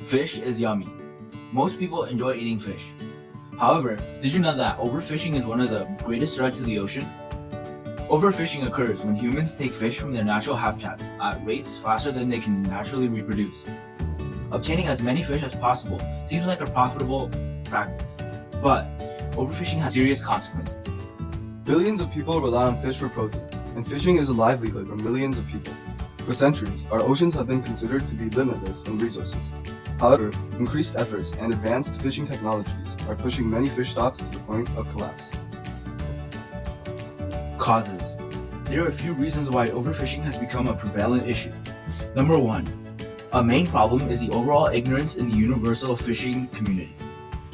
Fish is yummy. Most people enjoy eating fish. However, did you know that overfishing is one of the greatest threats to the ocean? Overfishing occurs when humans take fish from their natural habitats at rates faster than they can naturally reproduce. Obtaining as many fish as possible seems like a profitable practice, but overfishing has serious consequences. Billions of people rely on fish for protein, and fishing is a livelihood for millions of people. For centuries, our oceans have been considered to be limitless in resources. However, increased efforts and advanced fishing technologies are pushing many fish stocks to the point of collapse. Causes. There are a few reasons why overfishing has become a prevalent issue. Number 1. A main problem is the overall ignorance in the universal fishing community.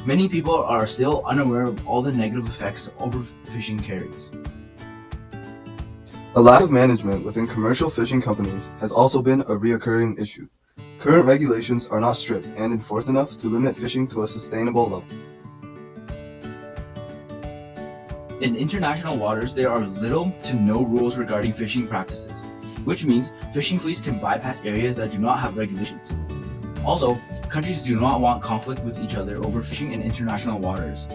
Many people are still unaware of all the negative effects overfishing carries. A lack of management within commercial fishing companies has also been a recurring issue. Current regulations are not strict and enforced enough to limit fishing to a sustainable level. In international waters, there are little to no rules regarding fishing practices, which means fishing fleets can bypass areas that do not have regulations. Also, countries do not want conflict with each other over fishing in international waters.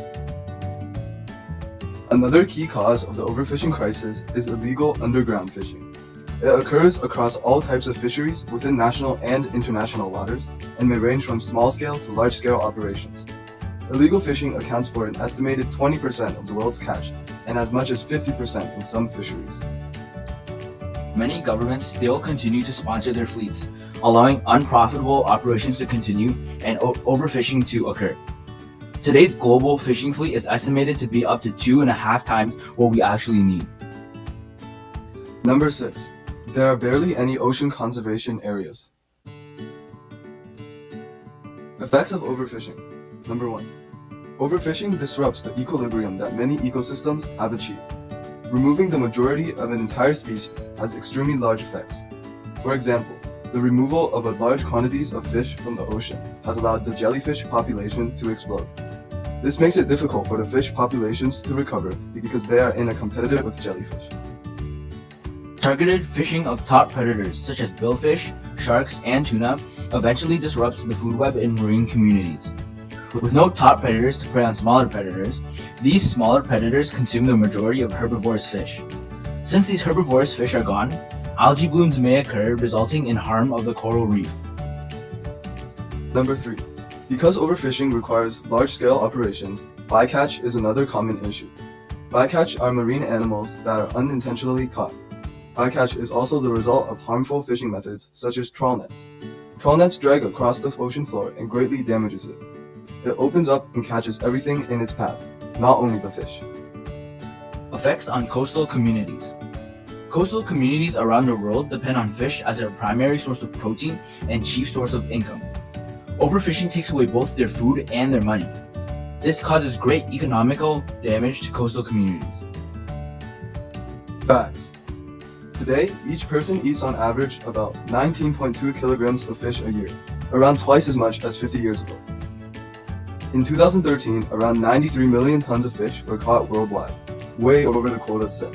Another key cause of the overfishing crisis is illegal underground fishing. It occurs across all types of fisheries within national and international waters and may range from small-scale to large-scale operations. Illegal fishing accounts for an estimated 20% of the world's catch and as much as 50% in some fisheries. Many governments still continue to sponsor their fleets, allowing unprofitable operations to continue and overfishing to occur. Today's global fishing fleet is estimated to be up to 2.5 times what we actually need. Number 6. There are barely any ocean conservation areas. Effects of overfishing. Number 1. Overfishing disrupts the equilibrium that many ecosystems have achieved. Removing the majority of an entire species has extremely large effects. For example, the removal of large quantities of fish from the ocean has allowed the jellyfish population to explode. This makes it difficult for the fish populations to recover because they are in a competitive with jellyfish. Targeted fishing of top predators such as billfish, sharks, and tuna eventually disrupts the food web in marine communities. With no top predators to prey on smaller predators, these smaller predators consume the majority of herbivorous fish. Since these herbivorous fish are gone, algae blooms may occur, resulting in harm of the coral reef. Number 3. Because overfishing requires large-scale operations, bycatch is another common issue. Bycatch are marine animals that are unintentionally caught. Bycatch is also the result of harmful fishing methods such as trawl nets. Trawl nets drag across the ocean floor and greatly damages it. It opens up and catches everything in its path, not only the fish. Effects on coastal communities. Coastal communities around the world depend on fish as their primary source of protein and chief source of income. Overfishing takes away both their food and their money. This causes great economical damage to coastal communities. Facts. Today, each person eats on average about 19.2 kilograms of fish a year, around twice as much as 50 years ago. In 2013, around 93 million tons of fish were caught worldwide, way over the quota set.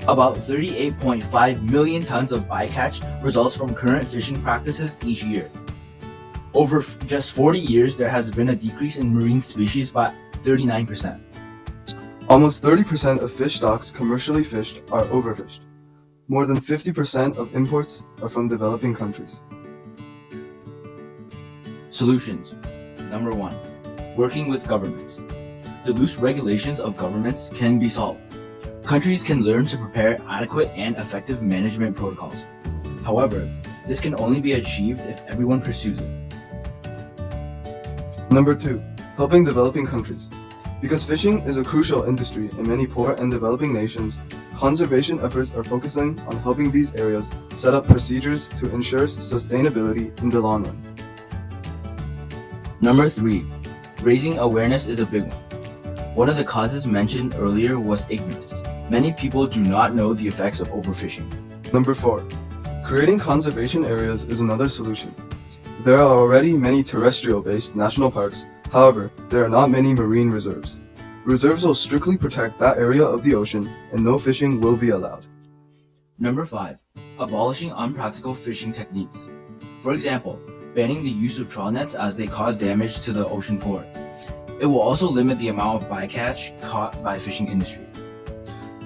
About 38.5 million tons of bycatch results from current fishing practices each year. Over just 40 years, there has been a decrease in marine species by 39%. Almost 30% of fish stocks commercially fished are overfished. More than 50% of imports are from developing countries. Solutions. Number 1. Working with governments. The loose regulations of governments can be solved. Countries can learn to prepare adequate and effective management protocols. However, this can only be achieved if everyone pursues it. Number 2. Helping developing countries. Because fishing is a crucial industry in many poor and developing nations, conservation efforts are focusing on helping these areas set up procedures to ensure sustainability in the long run. Number 3. Raising awareness is a big one. One of the causes mentioned earlier was ignorance. Many people do not know the effects of overfishing. Number 4. Creating conservation areas is another solution. There are already many terrestrial-based national parks. However, there are not many marine reserves. Reserves will strictly protect that area of the ocean, and no fishing will be allowed. Number 5. Abolishing unpractical fishing techniques. For example, banning the use of trawl nets as they cause damage to the ocean floor. It will also limit the amount of bycatch caught by fishing industry.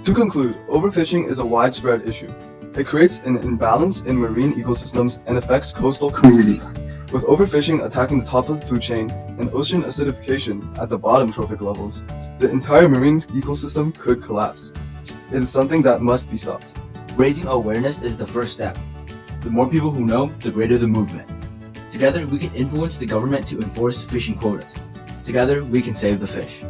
To conclude, overfishing is a widespread issue. It creates an imbalance in marine ecosystems and affects coastal communities. With overfishing attacking the top of the food chain and ocean acidification at the bottom trophic levels, the entire marine ecosystem could collapse. It is something that must be stopped. Raising awareness is the first step. The more people who know, the greater the movement. Together, we can influence the government to enforce fishing quotas. Together, we can save the fish.